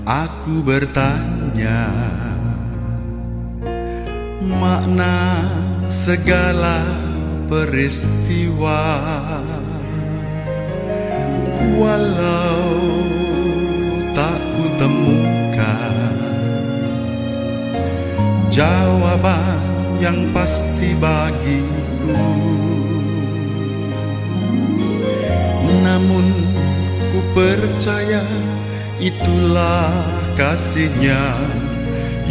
Aku bertanya makna segala peristiwa, walau tak kutemukan jawaban yang pasti bagiku. Namun ku percaya itulah kasih-Nya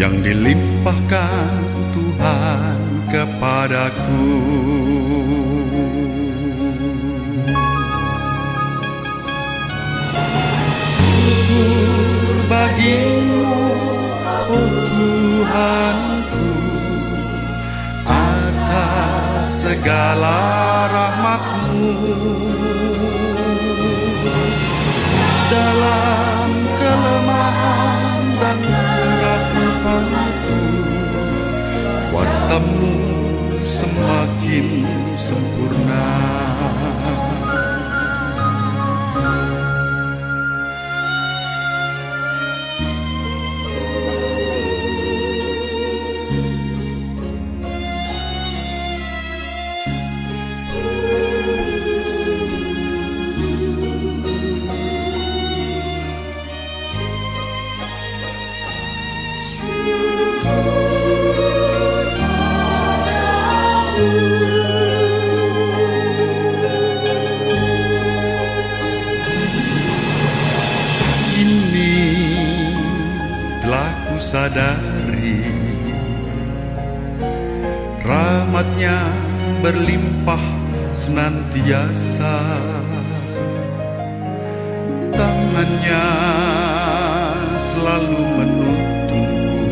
yang dilimpahkan Tuhan kepadaku. Syukur bagimu, oh Tuhanku, atas segala rahmat-Mu. Dalam kelemahan dan keraguanku, kuasa-Mu semakin sempurna. Sadari rahmat-Nya berlimpah senantiasa, tangan-Nya selalu menuntunku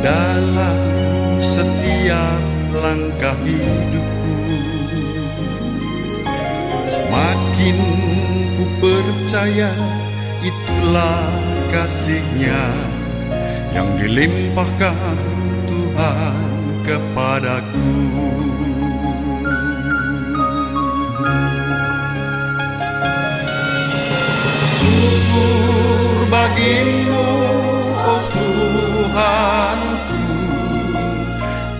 dalam setiap langkah hidupku. Semakin ku percaya itulah kasih-Nya yang dilimpahkan Tuhan kepadaku. Syukur bagi-Mu, oh Tuhanku,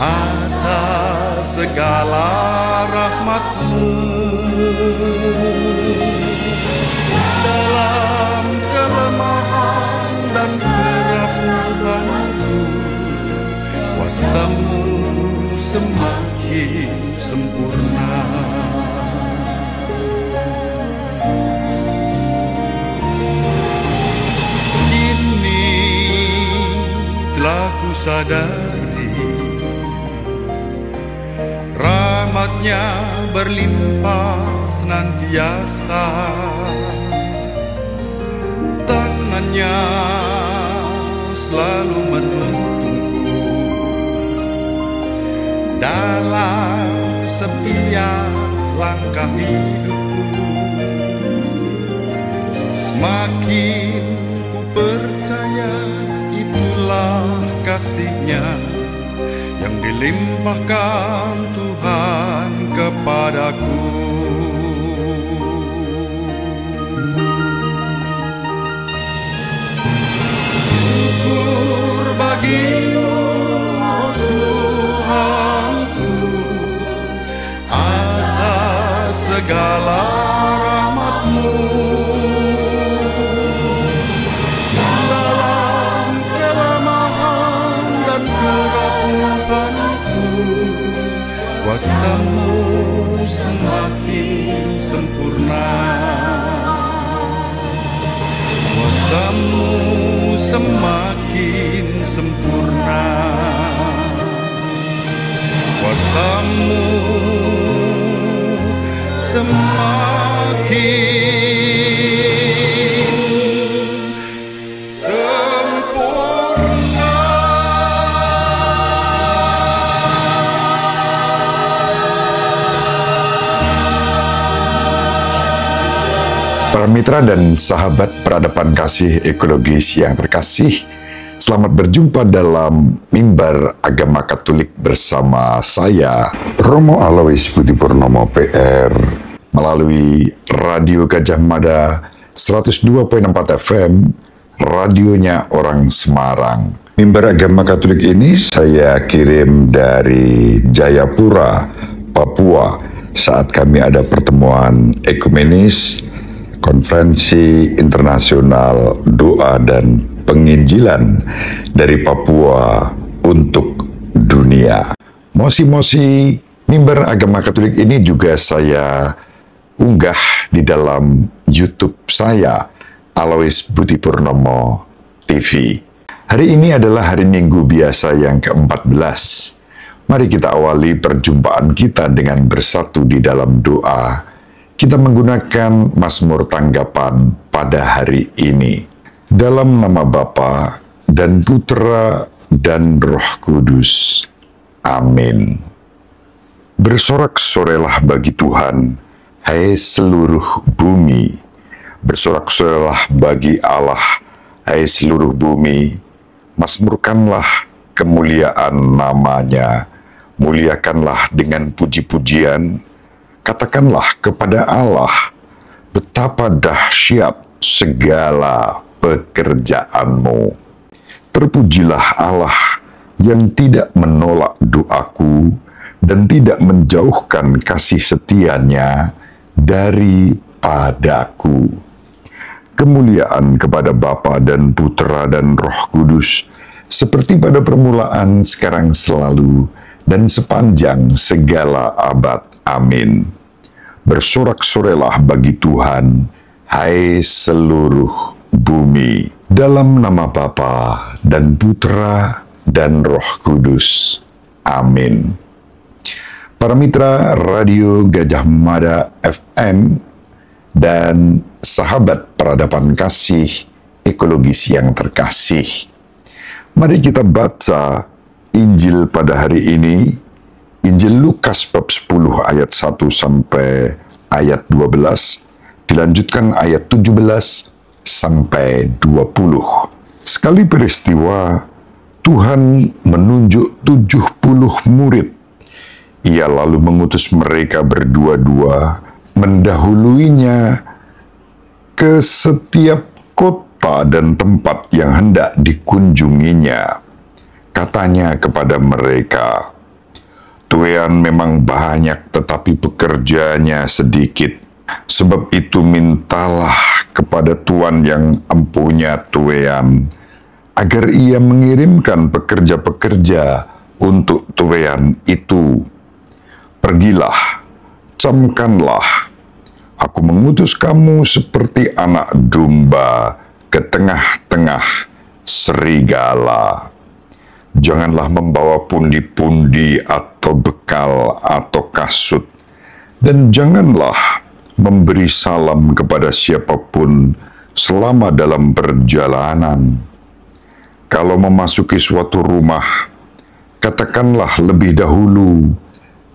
atas segala rahmat-Mu. Dalam kelemahan dan keraguanku, kuasa-Mu semakin sempurna. Kini telah ku sadari rahmat-Nya berlimpah senantiasa, tangan-Nya selalu menuntunku dalam setiap langkah hidupku. Semakin ku percaya itulah kasih-Nya yang dilimpahkan Tuhan kepadaku. Syukur bagi-Mu, oh Tuhanku, atas segala rahmat-Mu. Dalam kelemahan dan keraguanku, kuasa-Mu semakin sempurna. Kuasa-Mu semakin sempurna. Kuasa-Mu semakin sempurna. Para mitra dan sahabat peradaban kasih ekologis yang terkasih, selamat berjumpa dalam Mimbar Agama Katolik bersama saya, Romo Alois Budi Purnomo PR, melalui Radio Gajah Mada 102,4 FM, radionya orang Semarang. Mimbar Agama Katolik ini saya kirim dari Jayapura, Papua, saat kami ada pertemuan ekumenis, konferensi internasional doa dan penginjilan dari Papua untuk dunia. Mosi-mosi Mimbar Agama Katolik ini juga saya unggah di dalam YouTube saya, Alois Budi Purnomo TV. Hari ini adalah hari Minggu biasa yang ke-14. Mari kita awali perjumpaan kita dengan bersatu di dalam doa. Kita menggunakan Mazmur tanggapan pada hari ini. Dalam nama Bapa dan Putra dan Roh Kudus. Amin. Bersorak-sorelah bagi Tuhan, hai seluruh bumi. Bersorak-sorelah bagi Allah, hai seluruh bumi. Mazmurkanlah kemuliaan namanya. Muliakanlah dengan puji-pujian. Katakanlah kepada Allah, betapa dahsyat segala pekerjaanmu. Terpujilah Allah yang tidak menolak doaku dan tidak menjauhkan kasih setianya daripadaku. Kemuliaan kepada Bapa dan Putra dan Roh Kudus, seperti pada permulaan, sekarang, selalu, dan sepanjang segala abad. Amin. Bersorak-sorelah bagi Tuhan, hai seluruh bumi. Dalam nama Bapa dan Putra dan Roh Kudus. Amin. Para mitra Radio Gajah Mada FM dan sahabat peradaban kasih ekologis yang terkasih, mari kita baca Injil pada hari ini, Injil Lukas bab 10 ayat 1 sampai ayat 12, dilanjutkan ayat 17 sampai 20. Sekali peristiwa, Tuhan menunjuk 70 murid. Ia lalu mengutus mereka berdua-dua, mendahuluinya ke setiap kota dan tempat yang hendak dikunjunginya. Katanya kepada mereka, "Tuaian memang banyak, tetapi pekerjanya sedikit. Sebab itu mintalah kepada Tuan yang empunya tuaian, agar ia mengirimkan pekerja-pekerja untuk tuaian itu. Pergilah, camkanlah. Aku mengutus kamu seperti anak domba ke tengah-tengah serigala. Janganlah membawa pundi-pundi atau bekal atau kasut, dan janganlah memberi salam kepada siapapun selama dalam perjalanan. Kalau memasuki suatu rumah, katakanlah lebih dahulu,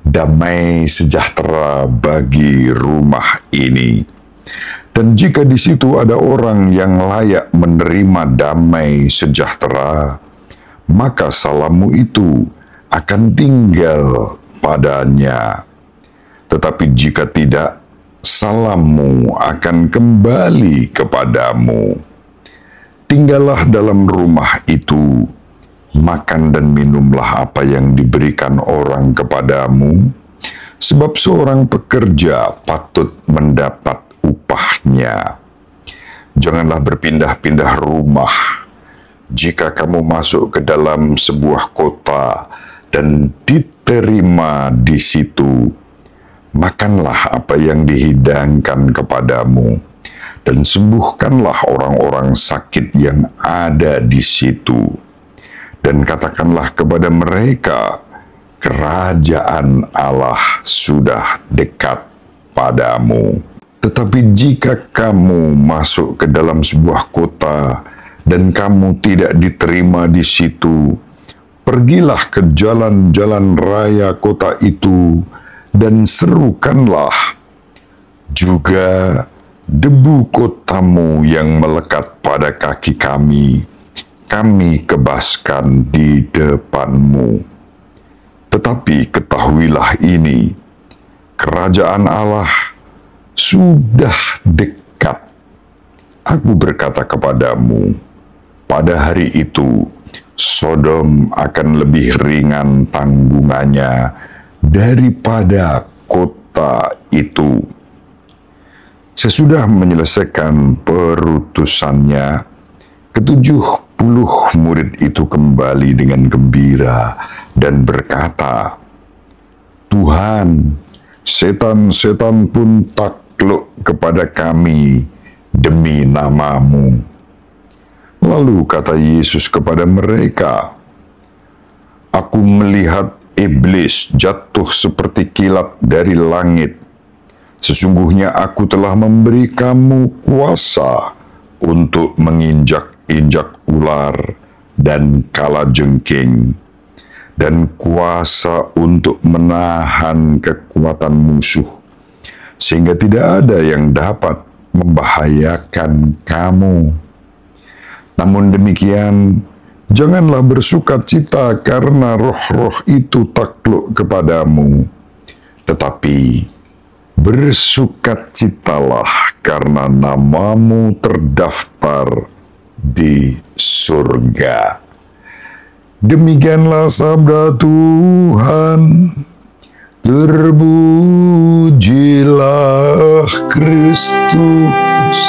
damai sejahtera bagi rumah ini. Dan jika di situ ada orang yang layak menerima damai sejahtera, maka salammu itu akan tinggal padanya. Tetapi jika tidak, salammu akan kembali kepadamu. Tinggallah dalam rumah itu, makan dan minumlah apa yang diberikan orang kepadamu, sebab seorang pekerja patut mendapat upahnya. Janganlah berpindah-pindah rumah. Jika kamu masuk ke dalam sebuah kota dan diterima di situ, makanlah apa yang dihidangkan kepadamu, dan sembuhkanlah orang-orang sakit yang ada di situ. Dan katakanlah kepada mereka, kerajaan Allah sudah dekat padamu. Tetapi jika kamu masuk ke dalam sebuah kota dan kamu tidak diterima di situ, pergilah ke jalan-jalan raya kota itu dan serukanlah juga debu kotamu yang melekat pada kaki kami kebaskan di depanmu. Tetapi ketahuilah ini, kerajaan Allah sudah dekat. Aku berkata kepadamu, pada hari itu Sodom akan lebih ringan tanggungannya daripada kota itu. Sesudah menyelesaikan perutusannya, 70 murid itu kembali dengan gembira dan berkata, Tuhan, setan-setan pun takluk kepada kami demi nama-Mu. Lalu kata Yesus kepada mereka, Aku melihat iblis jatuh seperti kilat dari langit. Sesungguhnya aku telah memberi kamu kuasa untuk menginjak-injak ular dan kalajengking, dan kuasa untuk menahan kekuatan musuh, sehingga tidak ada yang dapat membahayakan kamu. Namun demikian, janganlah bersukacita karena roh-roh itu takluk kepadamu, tetapi bersukacitalah karena namamu terdaftar di surga. Demikianlah sabda Tuhan. Terpujilah Kristus.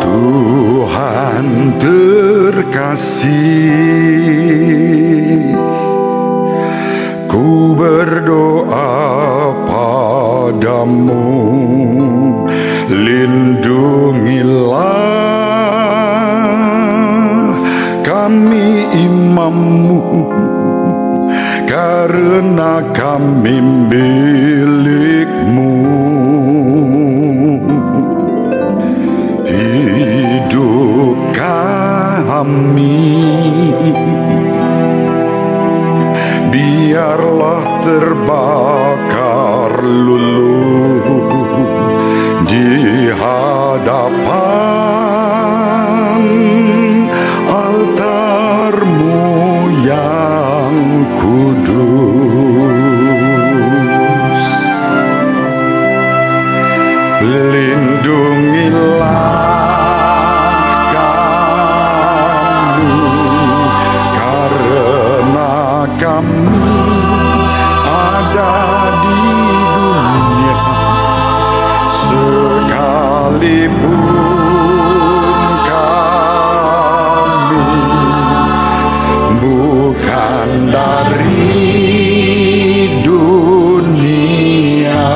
Tuhan terkasih, ku berdoa padamu, lindungilah kami imam-Mu, karena kami milik-Mu. Hidup kami biarlah terbakar luluh di hadapan altar-Mu yang kudus. Lindungilah kami ada di dunia, sekalipun kami bukan dari dunia.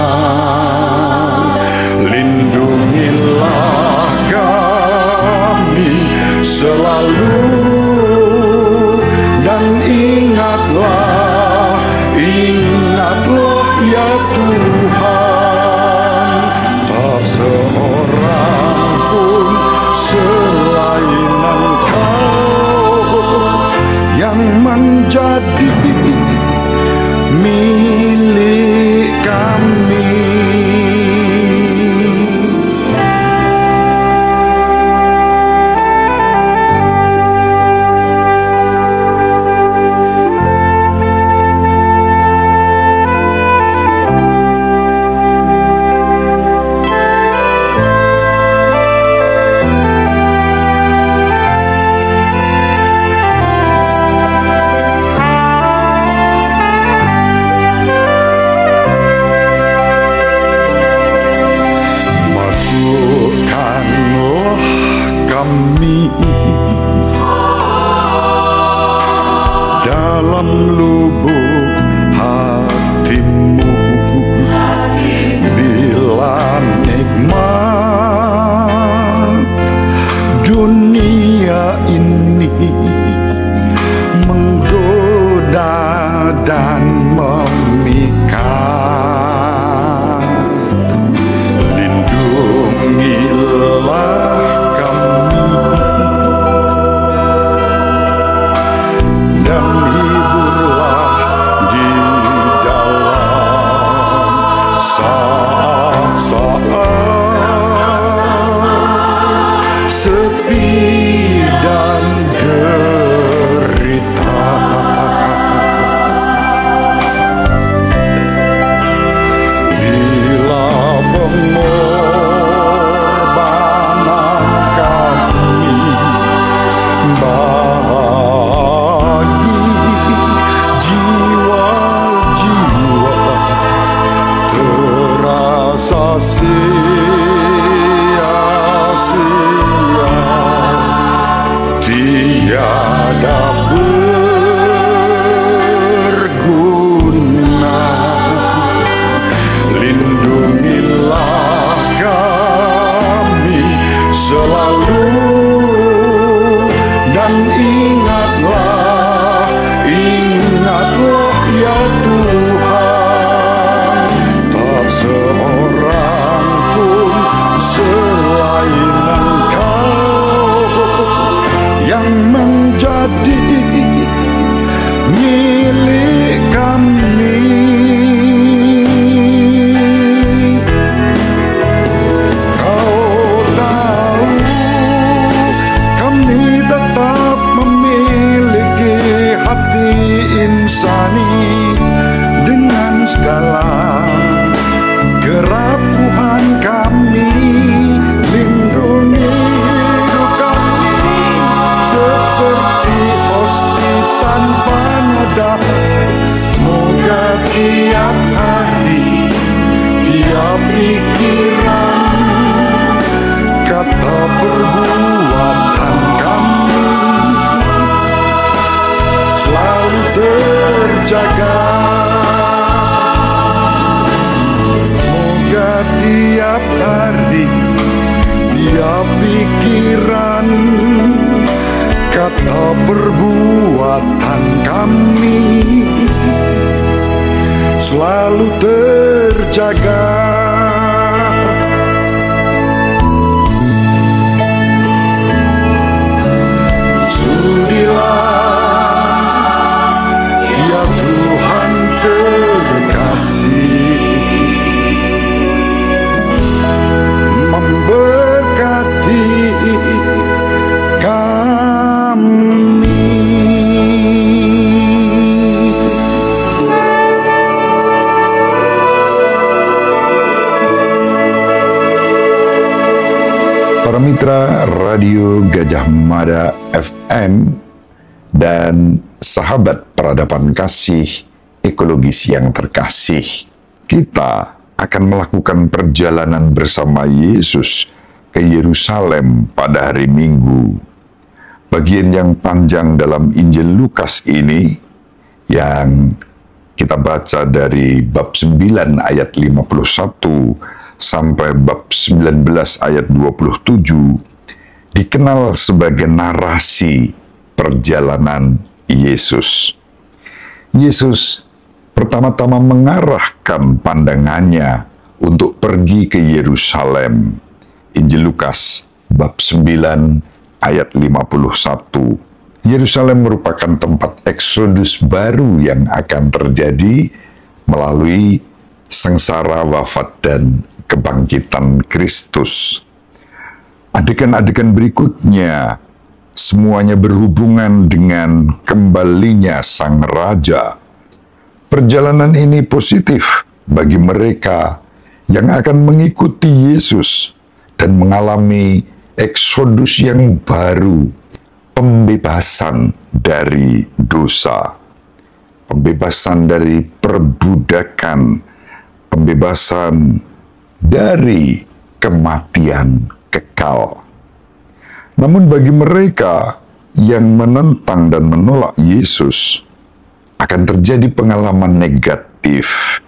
Lindungilah kami selalu, dan ingatlah ya Tuhan, tak seorang pun selain Engkau yang menjadi milik kami. Dalam lubuk hatimu, bila nikmat dunia ini menggoda dan memikat, lindungilah kami berguna. Lindungilah kami selalu, dan ingatlah ya Tuhan, tak seorang pun selain Engkau yang menjadi milik kami. Kau tahu kami tetap memiliki hati insani dengan segala kerapuhan kami. Lindungi hidup kami seperti hosti tanpa noda. Semoga tiap hari, tiap pikiran, kata perbuatan kami selalu terjaga. Semoga tiap hari, tiap pikiran, kata perbuatan kami selalu terjaga. Sudilah ya Tuhan terkasih, memberkati kami. Para mitra Radio Gajah Mada FM dan sahabat peradaban kasih ekologis yang terkasih, kita akan melakukan perjalanan bersama Yesus ke Yerusalem pada hari Minggu. Bagian yang panjang dalam Injil Lukas ini yang kita baca dari bab 9 ayat 51 sampai bab 19 ayat 27 dikenal sebagai narasi perjalanan Yesus. Yesus pertama-tama mengarahkan pandangannya untuk pergi ke Yerusalem. Injil Lukas bab 9 ayat 51. Yerusalem merupakan tempat eksodus baru yang akan terjadi melalui sengsara, wafat, dan kebangkitan Kristus. Adegan-adegan berikutnya semuanya berhubungan dengan kembalinya Sang Raja. Perjalanan ini positif bagi mereka yang akan mengikuti Yesus dan mengalami eksodus yang baru, pembebasan dari dosa, pembebasan dari perbudakan, pembebasan dari kematian kekal. Namun bagi mereka yang menentang dan menolak Yesus, akan terjadi pengalaman negatif.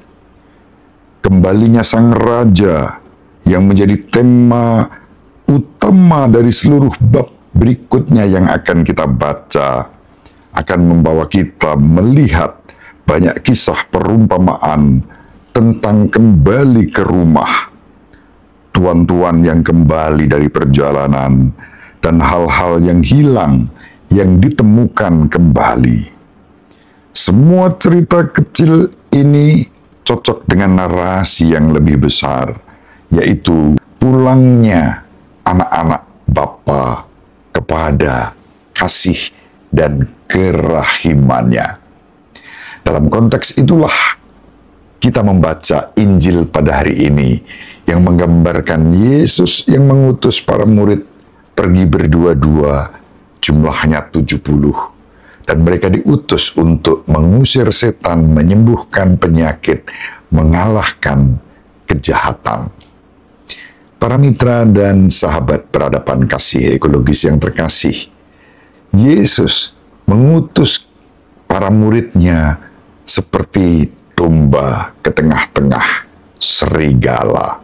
Kembalinya Sang Raja yang menjadi tema utama dari seluruh bab berikutnya yang akan kita baca, akan membawa kita melihat banyak kisah perumpamaan tentang kembali ke rumah, tuan-tuan yang kembali dari perjalanan, dan hal-hal yang hilang yang ditemukan kembali. Semua cerita kecil ini cocok dengan narasi yang lebih besar, yaitu pulangnya anak-anak Bapa kepada kasih dan kerahimannya. Dalam konteks itulah kita membaca Injil pada hari ini yang menggambarkan Yesus yang mengutus para murid pergi berdua-dua, jumlahnya 70. Dan mereka diutus untuk mengusir setan, menyembuhkan penyakit, mengalahkan kejahatan. Para mitra dan sahabat peradaban kasih ekologis yang terkasih, Yesus mengutus para muridnya seperti domba ke tengah-tengah serigala.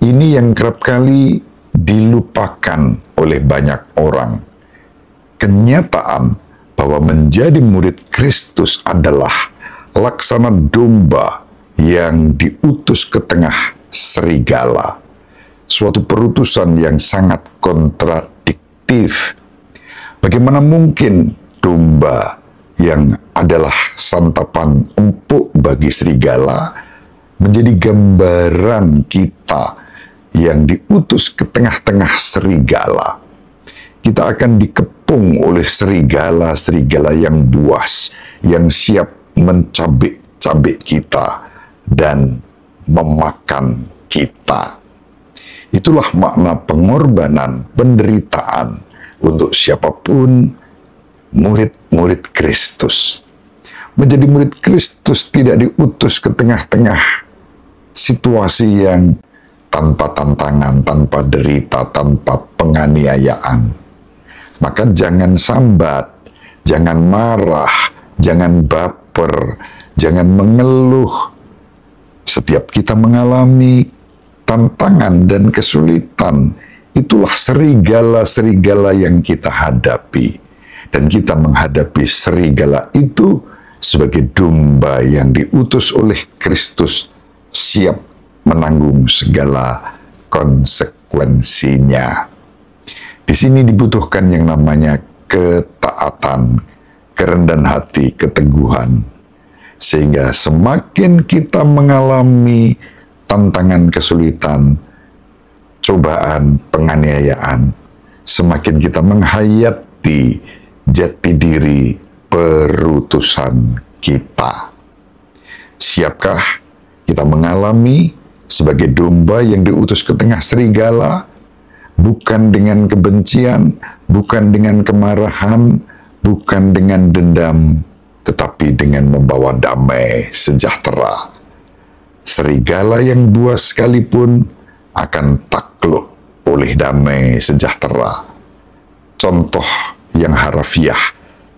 Ini yang kerap kali dilupakan oleh banyak orang. Kenyataan bahwa menjadi murid Kristus adalah laksana domba yang diutus ke tengah serigala. Suatu perutusan yang sangat kontradiktif. Bagaimana mungkin domba yang adalah santapan empuk bagi serigala menjadi gambaran kita yang diutus ke tengah-tengah serigala? Kita akan dikepung oleh serigala-serigala yang buas, yang siap mencabik-cabik kita dan memakan kita. Itulah makna pengorbanan, penderitaan untuk siapapun murid-murid Kristus. Menjadi murid Kristus tidak diutus ke tengah-tengah situasi yang tanpa tantangan, tanpa derita, tanpa penganiayaan. Maka jangan sambat, jangan marah, jangan baper, jangan mengeluh. Setiap kita mengalami tantangan dan kesulitan, itulah serigala-serigala yang kita hadapi. Dan kita menghadapi serigala itu sebagai domba yang diutus oleh Kristus, siap menanggung segala konsekuensinya. Di sini dibutuhkan yang namanya ketaatan, kerendahan hati, keteguhan. Sehingga semakin kita mengalami tantangan, kesulitan, cobaan, penganiayaan, semakin kita menghayati jati diri perutusan kita. Siapkah kita mengalami sebagai domba yang diutus ke tengah serigala, bukan dengan kebencian, bukan dengan kemarahan, bukan dengan dendam, tetapi dengan membawa damai sejahtera. Serigala yang buas sekalipun akan takluk oleh damai sejahtera. Contoh yang harafiah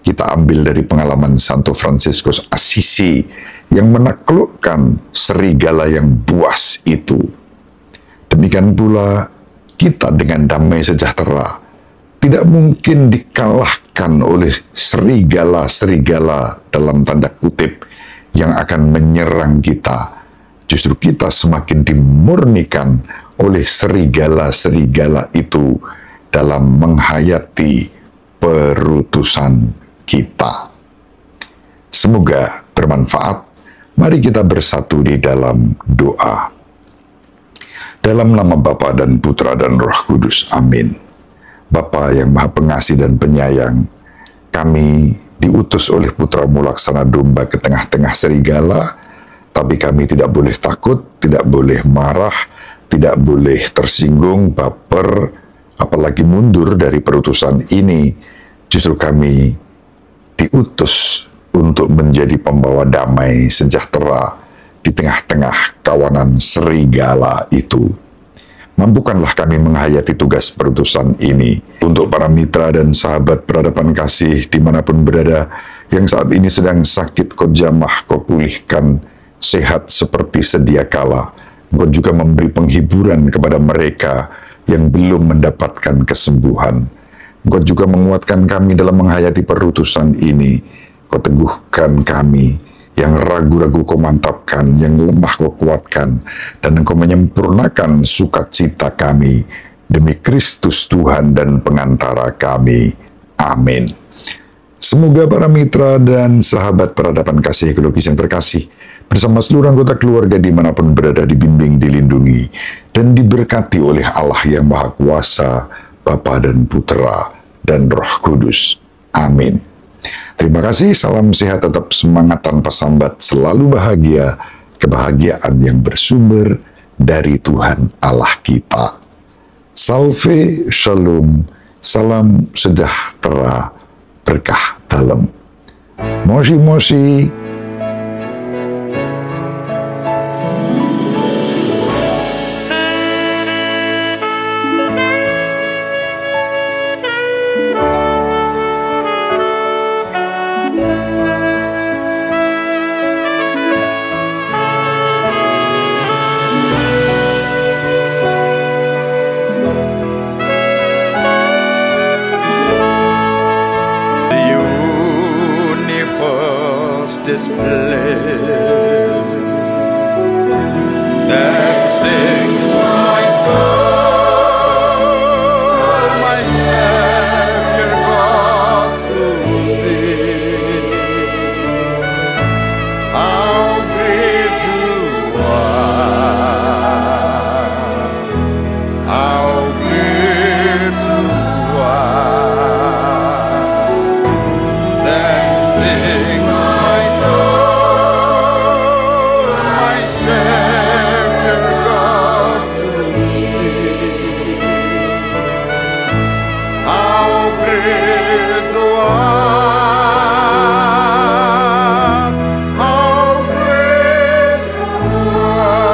kita ambil dari pengalaman Santo Fransiskus Assisi yang menaklukkan serigala yang buas itu. Demikian pula kita dengan damai sejahtera tidak mungkin dikalahkan oleh serigala-serigala dalam tanda kutip yang akan menyerang kita. Justru kita semakin dimurnikan oleh serigala-serigala itu dalam menghayati perutusan kita. Semoga bermanfaat. Mari kita bersatu di dalam doa. Dalam nama Bapa dan Putra dan Roh Kudus. Amin. Bapa yang Maha Pengasih dan Penyayang, kami diutus oleh Putra-Mu laksana domba ke tengah-tengah serigala, tapi kami tidak boleh takut, tidak boleh marah, tidak boleh tersinggung, baper, apalagi mundur dari perutusan ini. Justru kami diutus untuk menjadi pembawa damai sejahtera di tengah-tengah kawanan serigala itu. Mampukanlah kami menghayati tugas perutusan ini untuk para mitra dan sahabat peradaban kasih dimanapun berada yang saat ini sedang sakit. Kau jamah, Kau pulihkan, sehat seperti sedia kala. Kau juga memberi penghiburan kepada mereka yang belum mendapatkan kesembuhan. Kau juga menguatkan kami dalam menghayati perutusan ini. Kau teguhkan kami, yang ragu-ragu Kau mantapkan, yang lemah Kau kuatkan, dan Engkau menyempurnakan sukacita kami, demi Kristus Tuhan dan pengantara kami. Amin. Semoga para mitra dan sahabat peradaban kasih ekologis yang terkasih, bersama seluruh anggota keluarga dimanapun berada, dibimbing, dilindungi, dan diberkati oleh Allah yang Maha Kuasa, Bapa dan Putra dan Roh Kudus. Amin. Terima kasih, salam sehat, tetap semangat tanpa sambat, selalu bahagia, kebahagiaan yang bersumber dari Tuhan Allah kita. Salve, shalom, salam sejahtera, berkah dalam. Moshi-moshi. displayed, that sings my soul, my Savior God, to thee. How great you are, how great you are. Then sings my soul, my Savior God, to thee. How great thou art, how great thou art.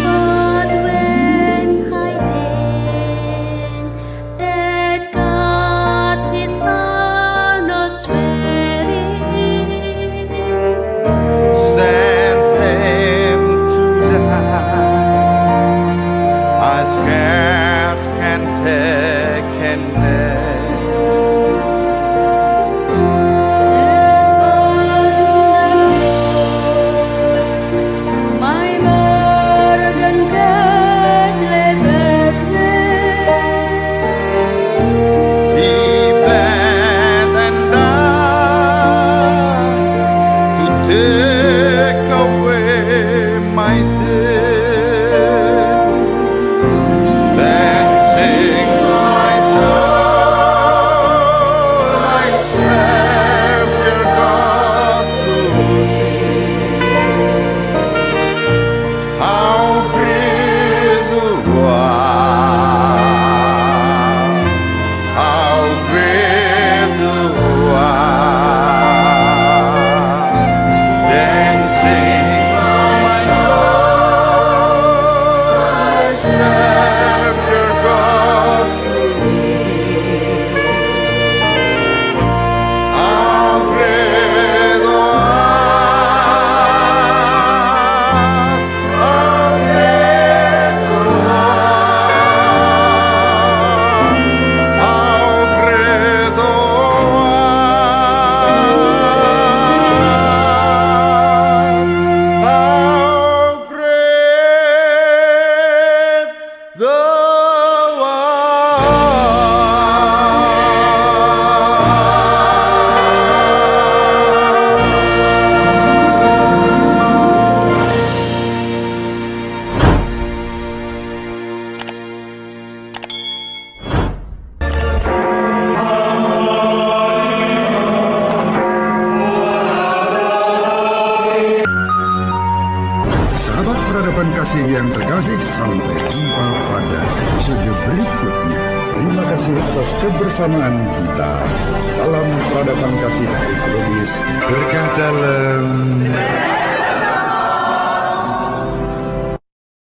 But when I think that God His Son not sparing, Sent him to die, I scarce can take a name. that on the cross my burden God lay bare. He bled and died to take away my sin. Then sings my soul, my Savior God, to thee. How great thou art, how great thou art. Then sings my soul, my Savior God, to thee. How great thou art, how great thou art, how great thou art, how great thou Sahabat peradaban kasih yang terkasih, sampai jumpa pada episode berikutnya. Terima kasih atas kebersamaan kita. Salam peradaban kasih ekologis. Berkah dalam